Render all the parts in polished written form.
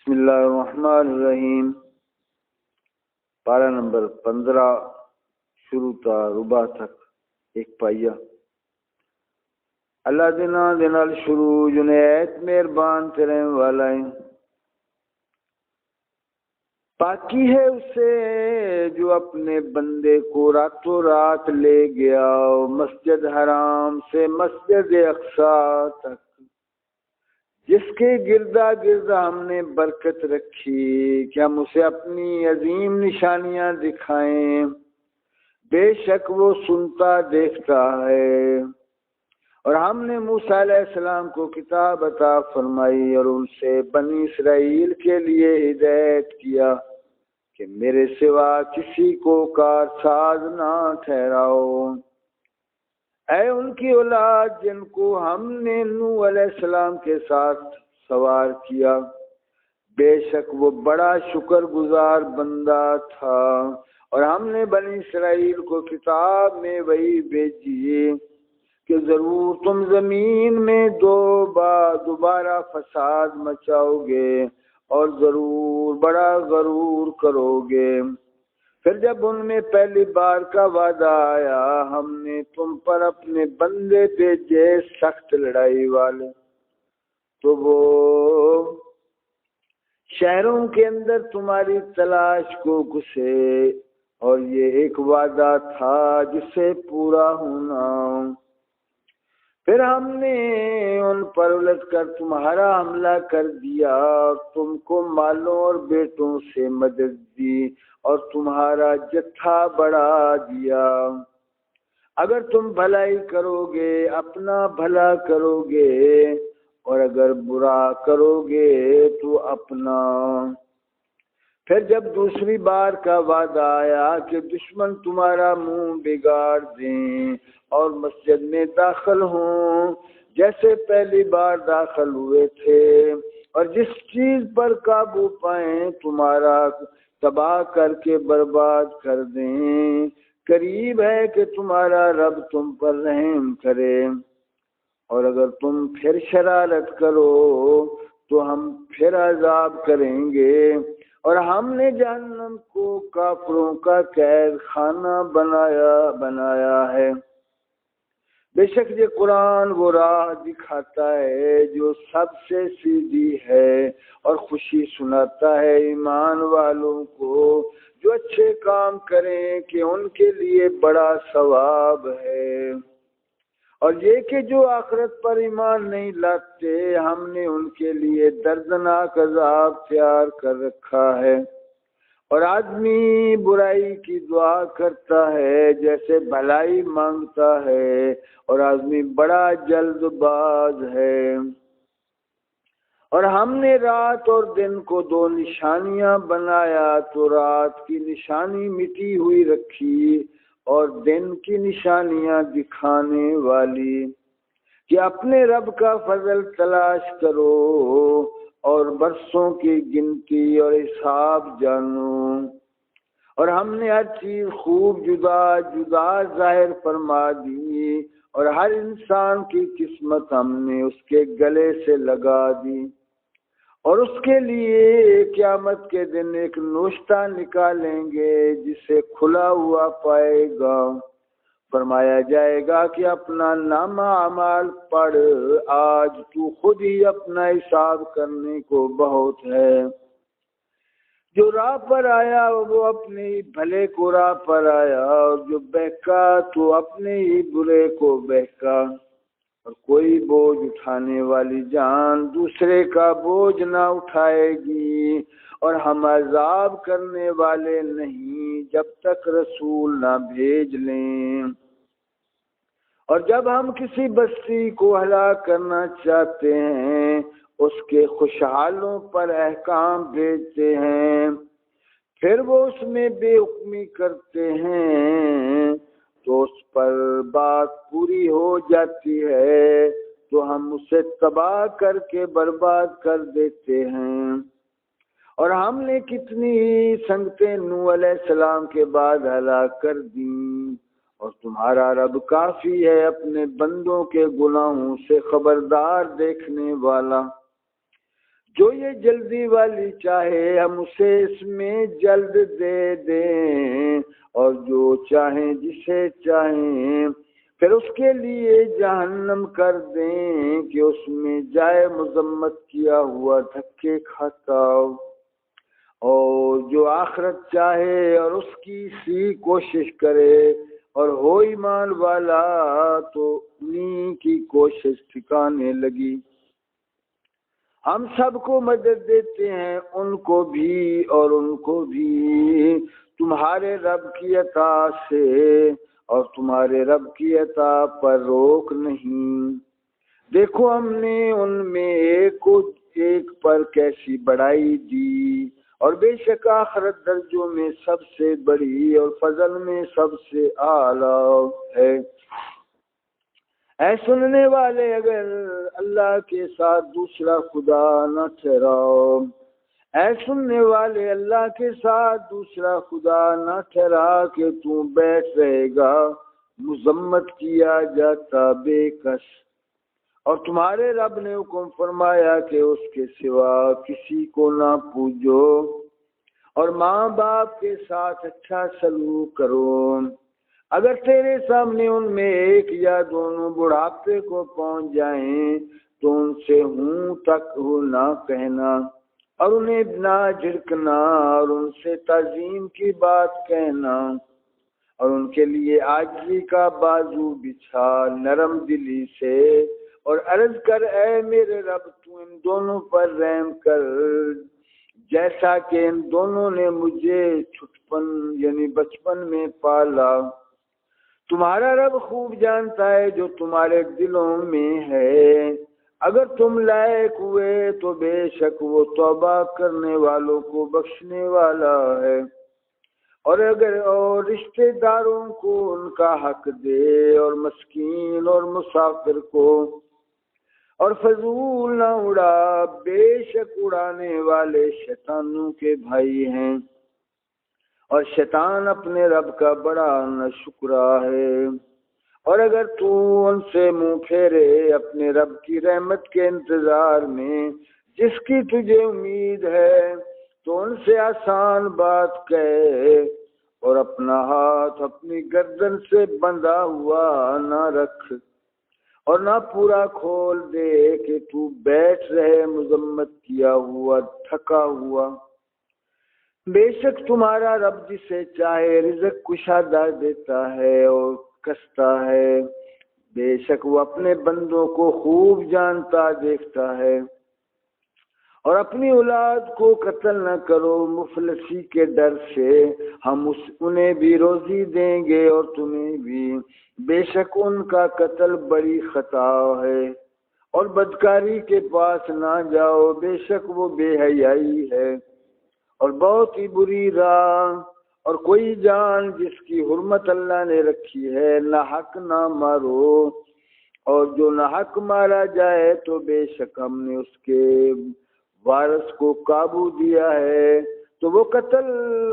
بسم اللہ الرحمن الرحیم۔ پارہ نمبر 15 شروع تا ربع تک ایک پائیا۔ اللہ دینا دینال شروع جنیت مہربان تیرے والا ہے۔ پاکی ہے اسے جو اپنے بندے کو راتوں رات لے گیا مسجد حرام سے مسجد اقصیٰ تک، جس کے گردا گردا ہم نے برکت رکھی کہ ہم اسے اپنی عظیم نشانیاں دکھائیں۔ بے شک وہ سنتا دیکھتا ہے۔ اور ہم نے موسیٰ علیہ السلام کو کتاب عطا فرمائی اور ان سے بنی اسرائیل کے لیے ہدایت کیا کہ میرے سوا کسی کو کارساز نہ ٹھہراؤ۔ اے ان کی اولاد جن کو ہم نے نوح علیہ السلام کے ساتھ سوار کیا، بے شک وہ بڑا شکر گزار بندہ تھا۔ اور ہم نے بنی اسرائیل کو کتاب میں وہی بھیجی کہ ضرور تم زمین میں دوبارہ فساد مچاؤ گے اور ضرور بڑا غرور کرو گے۔ پھر جب ان میں پہلی بار کا وعدہ آیا، ہم نے تم پر اپنے بندے بھیجے سخت لڑائی والے، تو وہ شہروں کے اندر تمہاری تلاش کو گھسے، اور یہ ایک وعدہ تھا جسے پورا ہونا۔ پھر ہم نے ان پر الٹ کر تمہارا حملہ کر دیا، تم کو مالوں اور بیٹوں سے مدد دی اور تمہارا جتھا بڑھا دیا۔ اگر تم بھلائی کرو گے اپنا بھلا کرو گے، اور اگر برا کرو گے تو اپنا۔ پھر جب دوسری بار کا وعدہ آیا کہ دشمن تمہارا منہ بگاڑ دیں اور مسجد میں داخل ہوں جیسے پہلی بار داخل ہوئے تھے، اور جس چیز پر قابو پائیں تمہارا تباہ کر کے برباد کر دیں، قریب ہے کہ تمہارا رب تم پر رحم کرے۔ اور اگر تم پھر شرارت کرو تو ہم پھر عذاب کریں گے، اور ہم نے جہنم کو کافروں کا قید خانہ بنایا ہے۔ بے شک یہ قرآن وہ راہ دکھاتا ہے جو سب سے سیدھی ہے، اور خوشی سناتا ہے ایمان والوں کو جو اچھے کام کریں کہ ان کے لیے بڑا ثواب ہے۔ اور یہ کہ جو آخرت پر ایمان نہیں لاتے، ہم نے ان کے لیے دردناک عذاب تیار کر رکھا ہے۔ اور آدمی برائی کی دعا کرتا ہے جیسے بھلائی مانگتا ہے، اور آدمی بڑا جلد باز ہے۔ اور ہم نے رات اور دن کو دو نشانیاں بنایا، تو رات کی نشانی مٹی ہوئی رکھی اور دن کی نشانیاں دکھانے والی، کہ اپنے رب کا فضل تلاش کرو اور برسوں کی گنتی اور حساب جانو۔ اور ہم نے ہر چیز خوب جدا جدا ظاہر فرما دی، اور ہر انسان کی قسمت ہم نے اس کے گلے سے لگا دی، اور اس کے لیے قیامت کے دن ایک نوشتہ نکالیں گے جسے کھلا ہوا پائے گا۔ فرمایا جائے گا کہ اپنا نامہ اعمال پڑھ، آج تو خود ہی اپنا حساب کرنے کو بہت ہے۔ جو راہ پر آیا وہ اپنے ہی بھلے کو راہ پر آیا، اور جو بہکا تو اپنے ہی برے کو بہکا۔ اور کوئی بوجھ اٹھانے والی جان دوسرے کا بوجھ نہ اٹھائے گی، اور ہم عذاب کرنے والے نہیں جب تک رسول نہ بھیج لیں۔ اور جب ہم کسی بستی کو ہلاک کرنا چاہتے ہیں، اس کے خوشحالوں پر احکام بھیجتے ہیں، پھر وہ اس میں بے حکمی کرتے ہیں، تو اس پر بات پوری ہو جاتی ہے تو ہم اسے تباہ کر کے برباد کر دیتے ہیں۔ اور ہم نے کتنی سنگتیں نوح علیہ السلام کے بعد ہلاک کر دیں، اور تمہارا رب کافی ہے اپنے بندوں کے گناہوں سے خبردار دیکھنے والا۔ جو یہ جلدی والی چاہے ہم اسے اس میں جلد دے دیں، اور جو چاہیں جسے چاہیں پھر اس کے لیے جہنم کر دیں کہ اس میں جائے مذمت کیا ہوا دھکے کھاتا ہو۔ اور جو آخرت چاہے اور اس کی سی کوشش کرے اور ہو ایمان والا تو انہی کی کوشش ٹھکانے لگی۔ ہم سب کو مدد دیتے ہیں، ان کو بھی اور ان کو بھی، تمہارے رب کی عطا سے، اور تمہارے رب کی عطا پر روک نہیں۔ دیکھو ہم نے ان میں ایک کو ایک پر کیسی بڑائی دی، اور بے شک آخرت درجوں میں سب سے بڑی اور فضل میں سب سے اعلیٰ ہے۔ اے سننے والے، اگر اللہ کے ساتھ دوسرا خدا نہ ٹھہراؤ، اے سننے والے اللہ کے ساتھ دوسرا خدا نہ ٹھہرا کہ تو بیٹھ رہے گا مذمت کیا جاتا بے کس۔ اور تمہارے رب نے حکم فرمایا کہ اس کے سوا کسی کو نہ پوجو، اور ماں باپ کے ساتھ اچھا سلوک کرو۔ اگر تیرے سامنے ان میں ایک یا دونوں بڑھاپے کو پہنچ جائیں تو ان سے ہوں تک ہو نہ کہنا، اور انہیں نہ جھڑکنا، اور ان سے تعظیم کی بات کہنا، اور ان کے لیے عاجزی کا بازو بچھا نرم دلی سے، اور عرض کر اے میرے رب تو ان دونوں پر رحم کر، جیسا کہ ان دونوں نے مجھے چھٹپن یعنی بچپن میں پالا۔ تمہارا رب خوب جانتا ہے جو تمہارے دلوں میں ہے۔ اگر تم لائق ہوئے تو بے شک وہ توبہ کرنے والوں کو بخشنے والا ہے، اور اگر اور رشتہ داروں کو ان کا حق دے، اور مسکین اور مسافر کو، اور فضول نہ اڑا، بے شک اڑانے والے شیطانوں کے بھائی ہیں، اور شیطان اپنے رب کا بڑا ناشکرا ہے۔ اور اگر تو ان سے منہ پھیرے اپنے رب کی رحمت کے انتظار میں جس کی تجھے امید ہے، تو ان سے آسان بات کہے، اور اپنا ہاتھ اپنی گردن سے بندھا ہوا نہ رکھ، اور نہ پورا کھول دے کہ تو بیٹھ رہے مذمت کیا ہوا تھکا ہوا۔ بے شک تمہارا رب جسے چاہے رزق کشادہ دیتا ہے اور کستا ہے، بے شک وہ اپنے بندوں کو خوب جانتا دیکھتا ہے۔ اور اپنی اولاد کو قتل نہ کرو مفلسی کے ڈر سے، ہم انہیں بھی روزی دیں گے اور تمہیں بھی، بے شک ان کا قتل بڑی خطا ہے۔ اور بدکاری کے پاس نہ جاؤ، بے شک وہ بے حیائی ہے اور بہت ہی بری راہ۔ اور کوئی جان جس کی حرمت اللہ نے رکھی ہے نہ حق نہ مارو، اور جو نہ حق مارا جائے تو بے شک ہم نے اس کے وارث کو قابو دیا ہے، تو وہ قتل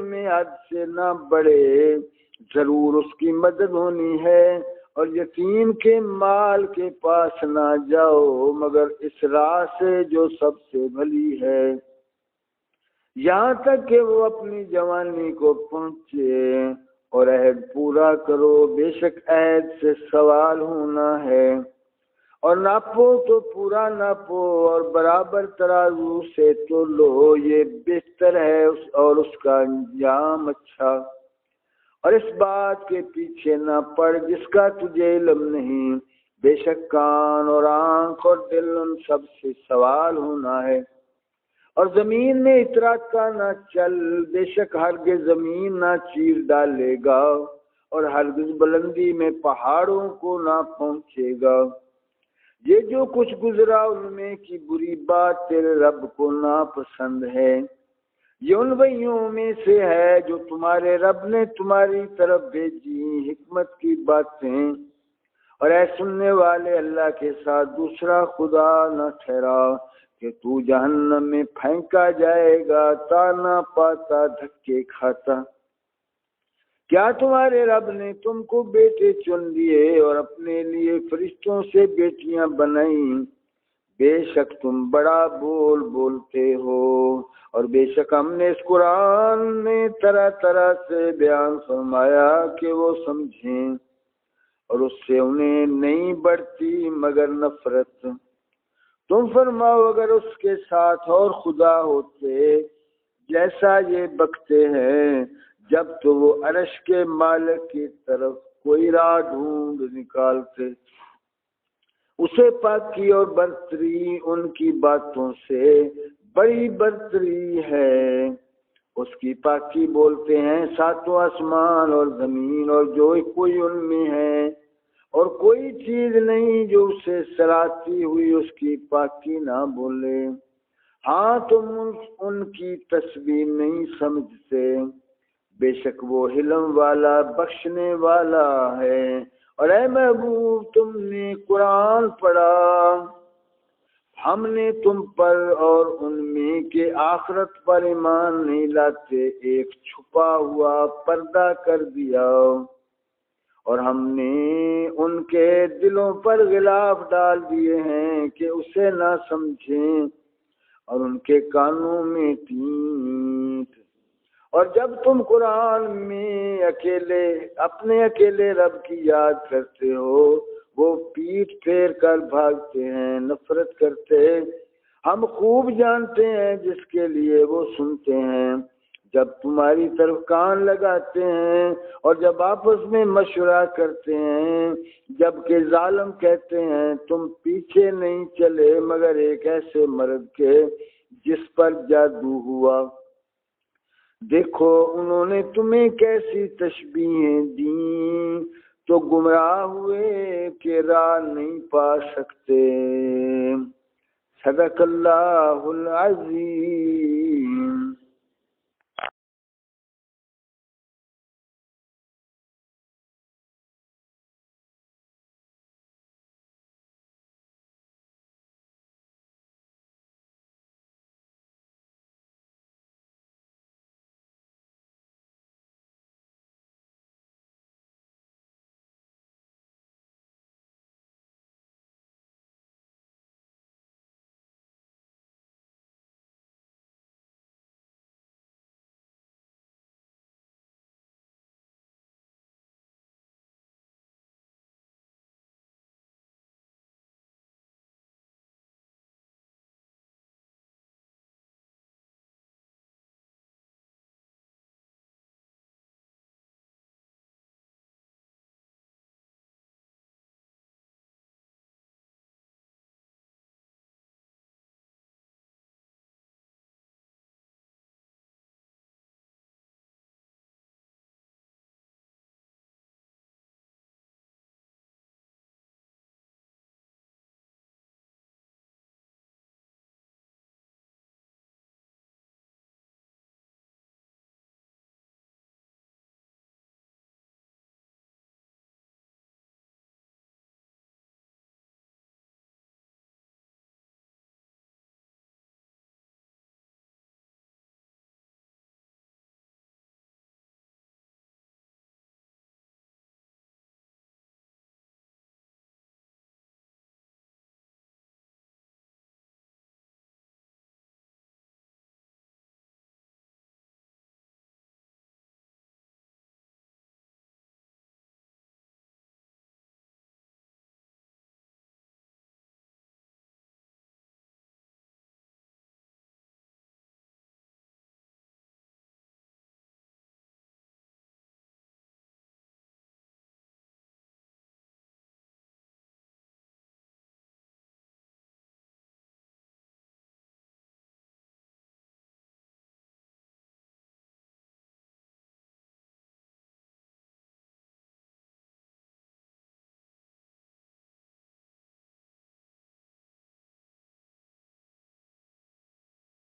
میں حد سے نہ بڑھے، ضرور اس کی مدد ہونی ہے۔ اور یتیم کے مال کے پاس نہ جاؤ مگر اس راہ سے جو سب سے بھلی ہے، یہاں تک کہ وہ اپنی جوانی کو پہنچے، اور عہد پورا کرو، بے شک عہد سے سوال ہونا ہے۔ اور ناپو تو پورا ناپو، اور برابر ترازو سے تو لو، یہ بہتر ہے اور اس کا انجام اچھا۔ اور اس بات کے پیچھے نہ پڑ جس کا تجھے علم نہیں، بے شک کان اور آنکھ اور دل ان سب سے سوال ہونا ہے۔ اور زمین میں اتراتا نہ چل، بے شک ہرگز زمین نہ چیر ڈالے گا، اور ہرگز بلندی میں پہاڑوں کو نہ پہنچے گا۔ یہ جو کچھ گزرا ان میں کی بری بات تیرے رب کو ناپسند ہے۔ یہ ان وحیوں میں سے ہے جو تمہارے رب نے تمہاری طرف بھیجی، حکمت کی باتیں۔ اور اے سننے والے، اللہ کے ساتھ دوسرا خدا نہ ٹھہرا کہ تو جہنم میں پھینکا جائے گا تانا پاتا دھکے کھاتا۔ کیا تمہارے رب نے تم کو بیٹے چن لیے اور اپنے لیے فرشتوں سے بیٹیاں بنائیں؟ بے شک تم بڑا بولتے ہو، اور بے شک ہم نے اس قرآن میں طرح طرح سے بیان فرمایا کہ وہ سمجھیں، اور اس سے انہیں نہیں بڑھتی مگر نفرت۔ تم فرماؤ اگر اس کے ساتھ اور خدا ہوتے جیسا یہ بکتے ہیں، جب تو وہ عرش کے مالک کی طرف کوئی راہ ڈھونڈ نکالتے، اسے پاکی اور برتری ان کی باتوں سے بڑی برتری ہے۔ اس کی پاکی بولتے ہیں ساتوں آسمان اور زمین اور جو کوئی ان میں ہے، اور کوئی چیز نہیں جو اسے سراتی ہوئی اس کی پاکی نہ بولے۔ ہاں تم ان کی تسبیح نہیں سمجھتے، بے شک وہ حلم والا بخشنے والا ہے۔ اور اے محبوب تم نے قرآن پڑھا، ہم نے تم پر اور ان میں کہ آخرت پر ایمان نہیں لاتے ایک چھپا ہوا پردہ کر دیا، اور ہم نے ان کے دلوں پر غلاف ڈال دیے ہیں کہ اسے نہ سمجھیں، اور ان کے کانوں میں تینت۔ اور جب تم قرآن میں اپنے اکیلے رب کی یاد کرتے ہو، وہ پیٹھ پھیر کر بھاگتے ہیں، نفرت کرتے۔ ہم خوب جانتے ہیں جس کے لیے وہ سنتے ہیں، جب تمہاری طرف کان لگاتے ہیں اور جب آپس میں مشورہ کرتے ہیں، جبکہ ظالم کہتے ہیں تم پیچھے نہیں چلے مگر ایک ایسے مرد کے جس پر جادو ہوا۔ دیکھو انہوں نے تمہیں کیسی تشبیہیں دیں، تو گمراہ ہوئے کہ راہ نہیں پا سکتے۔ صدق اللہ العظیم۔